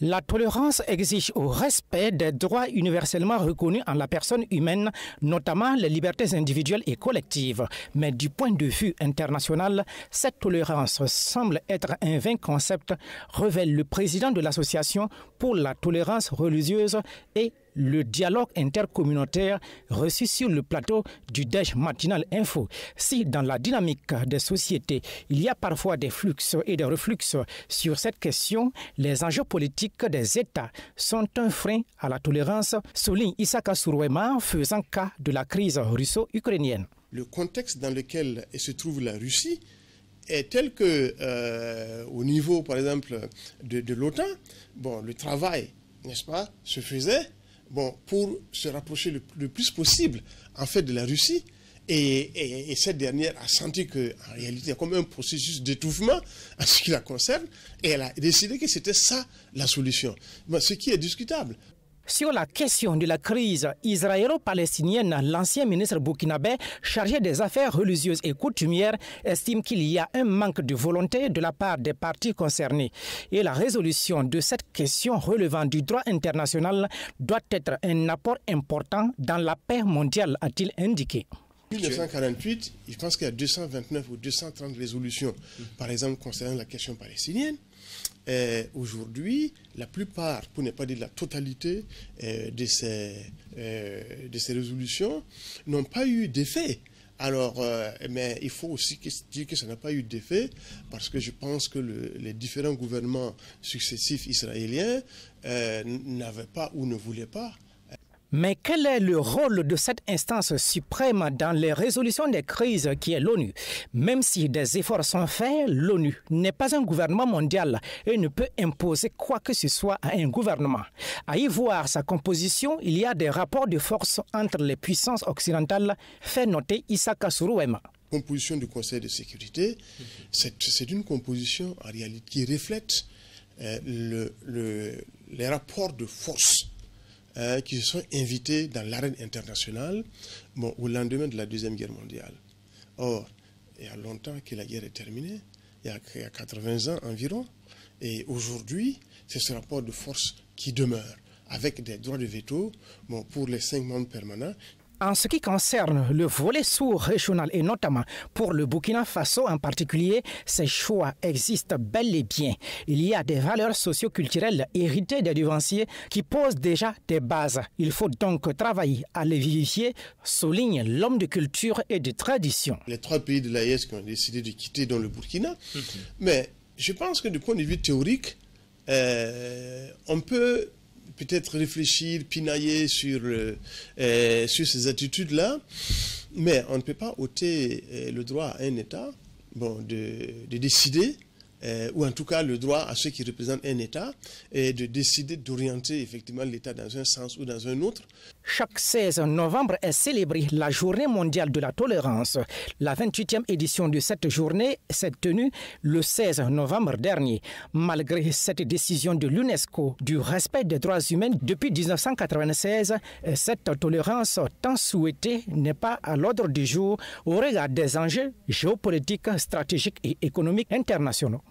La tolérance exige au respect des droits universellement reconnus en la personne humaine, notamment les libertés individuelles et collectives. Mais du point de vue international, cette tolérance semble être un vain concept, révèle le président de l'association pour la tolérance religieuse et le dialogue intercommunautaire reçu sur le plateau du DEJ Matinal Info. Si dans la dynamique des sociétés, il y a parfois des flux et des reflux sur cette question, les enjeux politiques des États sont un frein à la tolérance, souligne Isaka Suruema, faisant cas de la crise russo-ukrainienne. Le contexte dans lequel se trouve la Russie est tel que, au niveau, par exemple, de l'OTAN, le travail, n'est-ce pas, se faisait pour se rapprocher le plus possible, en fait, de la Russie. Et cette dernière a senti qu'en réalité, il y a comme un processus d'étouffement en ce qui la concerne, et elle a décidé que c'était ça la solution. Ce qui est discutable. Sur la question de la crise israélo-palestinienne, l'ancien ministre burkinabé chargé des affaires religieuses et coutumières estime qu'il y a un manque de volonté de la part des parties concernées. Et la résolution de cette question relevant du droit international doit être un apport important dans la paix mondiale, a-t-il indiqué. En 1948, je pense qu'il y a 229 ou 230 résolutions, par exemple, concernant la question palestinienne. Aujourd'hui, la plupart, pour ne pas dire la totalité de ces résolutions n'ont pas eu d'effet. Alors, mais il faut aussi dire que ça n'a pas eu d'effet parce que je pense que les différents gouvernements successifs israéliens n'avaient pas ou ne voulaient pas. Mais quel est le rôle de cette instance suprême dans les résolutions des crises qui est l'ONU? Même si des efforts sont faits, l'ONU n'est pas un gouvernement mondial et ne peut imposer quoi que ce soit à un gouvernement. À y voir sa composition, il y a des rapports de force entre les puissances occidentales, fait noter Isaka Suruema. La composition du Conseil de sécurité, c'est une composition en réalité qui reflète les rapports de force qui se sont invités dans l'arène internationale au lendemain de la Deuxième Guerre mondiale. Or, il y a longtemps que la guerre est terminée, il y a 80 ans environ, et aujourd'hui, c'est ce rapport de force qui demeure, avec des droits de veto pour les 5 membres permanents. En ce qui concerne le volet sous-régional et notamment pour le Burkina Faso en particulier, ces choix existent bel et bien. Il y a des valeurs socio-culturelles héritées des devanciers qui posent déjà des bases. Il faut donc travailler à les vivifier, souligne l'homme de culture et de tradition. Les 3 pays de l'AES qui ont décidé de quitter dans le Burkina, mais je pense que du point de vue théorique, on peut peut-être réfléchir, pinailler sur ces attitudes-là, mais on ne peut pas ôter le droit à un État de décider, ou en tout cas le droit à ceux qui représentent un État, et de décider d'orienter effectivement l'État dans un sens ou dans un autre. Chaque 16 novembre est célébrée la Journée mondiale de la tolérance. La 28e édition de cette journée s'est tenue le 16 novembre dernier. Malgré cette décision de l'UNESCO du respect des droits humains depuis 1996, cette tolérance tant souhaitée n'est pas à l'ordre du jour au regard des enjeux géopolitiques, stratégiques et économiques internationaux.